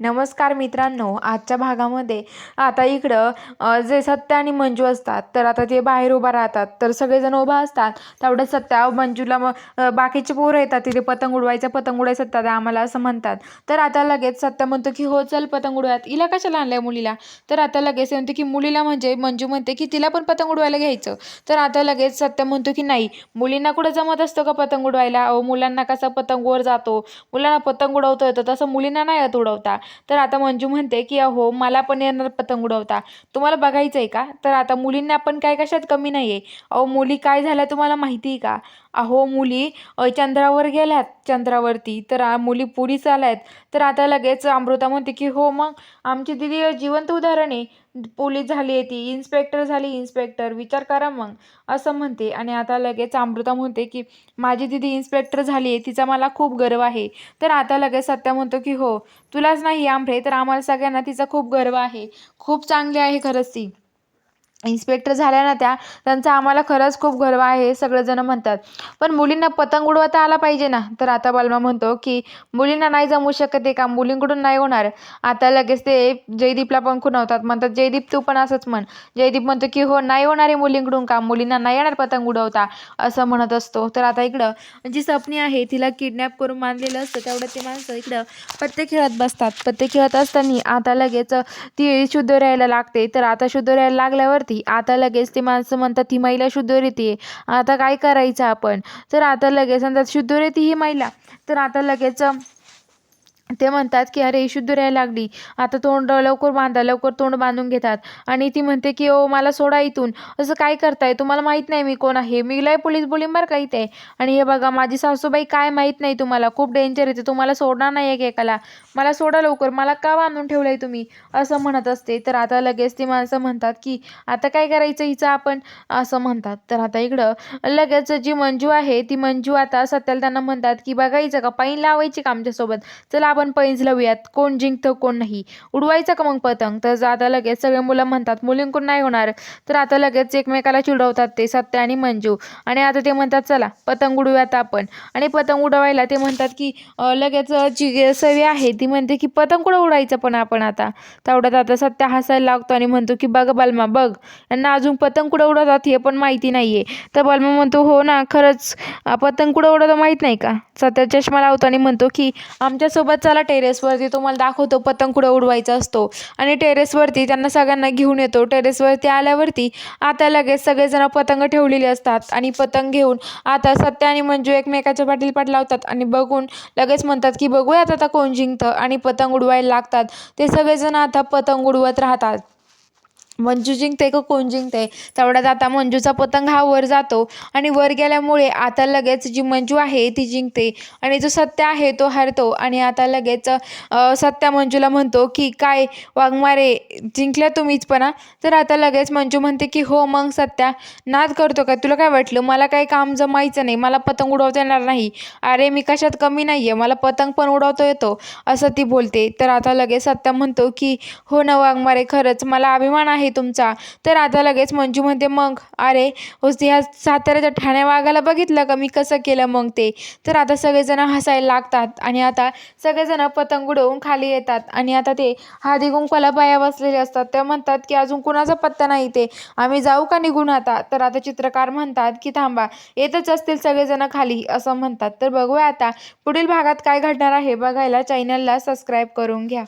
नमस्कार मित्रांनो, आजच्या भागामध्ये आता इकडं जे सत्या आणि मंजू असतात तर आता ते बाहेर उभा राहतात. तर सगळेजण उभा असतात तेवढ्या सत्या मंजूला बाकीचे पोरं येतात तिथे पतंग उडवायचं सत्या द्या आम्हाला असं म्हणतात. तर आता लगेच सत्या म्हणतो की हो चल पतंग उडवूयात. हिला कशाला आणलंय मुलीला? तर आता लगेच म्हणते की मुलीला म्हणजे मंजू म्हणते की तिला पण पतंग उडवायला घ्यायचं. तर आता लगेच सत्या म्हणतो की नाही, मुलींना कुठं जमत असतं का पतंग उडवायला? अहो मुलांना कसा पतंग वर जातो, मुलांना पतंग उडवता येतं तसं मुलींना नाही येत उडवता. तर आता मंजू म्हणते की अहो मला पण येणार पतंग उडवता, तुम्हाला बघायचं आहे का? तर आता मुलींना पण काय कशात कमी नाही आहे. अहो मुली काय झाल्या तुम्हाला माहिती आहे का? अहो मुली चंद्रावर गेल्यात, चंद्रावरती तर मुली पुढीच आल्यात. तर आता लगेच अमृता म्हणते की हो मग आमची दिदी जिवंत उदाहरण आहे. पोलीस झाली आहे ती, इन्स्पेक्टर झाली, इन्स्पेक्टर विचार करा मग असं म्हणते. आणि आता लगेच अमृता म्हणते की माझी दिदी इन्स्पेक्टर झाली आहे, तिचा मला खूप गर्व आहे. तर आता लगेच सत्या म्हणतो की हो तुलाच नाही आंबरे तर आम्हाला सगळ्यांना तिचा खूप गर्व आहे, खूप चांगली आहे खरंच ती इन्स्पेक्टर झाल्या ना त्यांचा आम्हाला खरंच खूप गर्व आहे हे सगळेजण म्हणतात. पण मुलींना पतंग उडवता आला पाहिजे ना. तर आता बलमा म्हणतो की मुलींना नाही जमू शकत आहे का, मुलींकडून नाही होणार. आता लगेच ते जयदीपला पण खुणवतात, म्हणतात जयदीप तू पण असंच म्हण. जयदीप म्हणतो की हो नाही होणार आहे मुलींकडून का, मुलींना नाही येणार पतंग उडवता असं म्हणत असतो. तर आता इकडं जी सपनी आहे तिला किडनॅप करून मानलेलं असतं तेवढं ते माणसं इकडं पत्ते खेळत बसतात. पत्ते खेळत असताना आता लगेच ती शुद्ध राहायला लागते. तर आता शुद्ध राहायला लागल्यावरती आता लगेच ती माणसं म्हणतात ही महिला शुद्ध रीती आता काय करायचं आपण. तर आता लगेच म्हणतात शुद्ध रीती ही महिला. तर आता लगेच ते म्हणतात की अरे ही शुद्ध राहायला लागली, आता तोंड लवकर बांधा, लवकर तोंड बांधून घेतात. आणि ती म्हणते की ओ मला सोडा इथून, असं काय करताय, तुम्हाला माहित नाही मी कोण आहे, मी लय पोलीस बोलीन बरं का इथे. आणि हे बघा माझी सासूबाई काय माहित नाही तुम्हाला, खूप डेंजर येते, तुम्हाला सोडणार नाही एकेकाला, मला सोडा लवकर, मला का बांधून ठेवलंय तुम्ही असं म्हणत असते. तर आता लगेच ती माणसं म्हणतात की आता काय करायचं हिचं आपण असं म्हणतात. तर आता इकडं लगेच जी मंजू आहे ती मंजू आता सत्याला त्यांना म्हणतात की बघायचं का पाईन लावायची का आमच्यासोबत, चला आपण पैंज लावूयात, कोण जिंकतं कोण नाही, उडवायचं का मग पतंग. तर आता लगेच सगळे मुलं म्हणतात मुलींकडून नाही होणार. तर आता लगेच एकमेकाला चिडवतात ते सत्या आणि मंजू. आणि आता ते म्हणतात चला पतंग उडवूयात आपण. आणि पतंग उडवायला ते म्हणतात की लगेच जी सवी आहे ती म्हणते की पतंग कुठं उडायचं पण आपण आता. तेवढ्यात आता सत्या हसायला लागतो आणि म्हणतो की बघ बलमा बघ, यांना अजून पतंग कुठं उडवतात हे पण माहिती नाहीये. तर बलमा म्हणतो हो ना खरंच, पतंग कुठं उडवतं माहित नाही का. सत्या चष्मा लावतो आणि म्हणतो की आमच्यासोबत चला टेरेसवरती, तुम्हाला दाखवतो पतंग कुठं उडवायचा असतो. आणि टेरेसवरती त्यांना सगळ्यांना घेऊन येतो. टेरेसवरती आल्यावरती आता लगेच सगळेजण पतंग ठेवलेली असतात आणि पतंग घेऊन आता सत्या आणि मंजू एकमेकाच्या पाठीला पाठ लावतात आणि बघून लगेच म्हणतात की बघूयात आता कोण जिंकतं. आणि पतंग उडवायला लागतात. ते सगळेजण आता पतंग उडवत राहतात. मंजू जिंकते का कोण जिंकते. तेवढ्यात आता मंजूचा पतंग हा वर जातो आणि वर गेल्यामुळे आता लगेच जी मंजू आहे ती जिंकते आणि जो सत्या आहे तो हरतो. आणि आता लगेच सत्या मंजूला म्हणतो की काय वाघमारे जिंकल्या तुम्हीच पण तर आता लगेच मंजू म्हणते की हो मग सत्या नाद करतो का, तुला काय वाटलं मला काही काम जमायचं नाही, मला पतंग उडवता येणार नाही, अरे मी कशात कमी नाही आहे, मला पतंग पण उडवता येतो असं ती बोलते. तर आता लगेच सत्या म्हणतो की हो ना वाघमारे खरंच मला अभिमान आहे तुमचा. तर आता लगेच मंजू म्हणते मग अरे ह्या साताऱ्याच्या ठाण्या वाघाला बघितलं का मी कसं केलं मग ते. तर आता सगळेजण हसायला लागतात आणि आता सगळेजण पतंग उडवून खाली येतात. आणि आता ते हळदी कुंकवाला बाया बसलेले असतात, त्या म्हणतात की अजून कुणाचा पत्ता नाही ते, आम्ही जाऊ का निघून आता. तर आता चित्रकार म्हणतात की थांबा, येतच असतील सगळेजण खाली असं म्हणतात. तर बघूया आता पुढील भागात काय घडणार आहे बघायला चॅनलला सबस्क्राईब करून घ्या.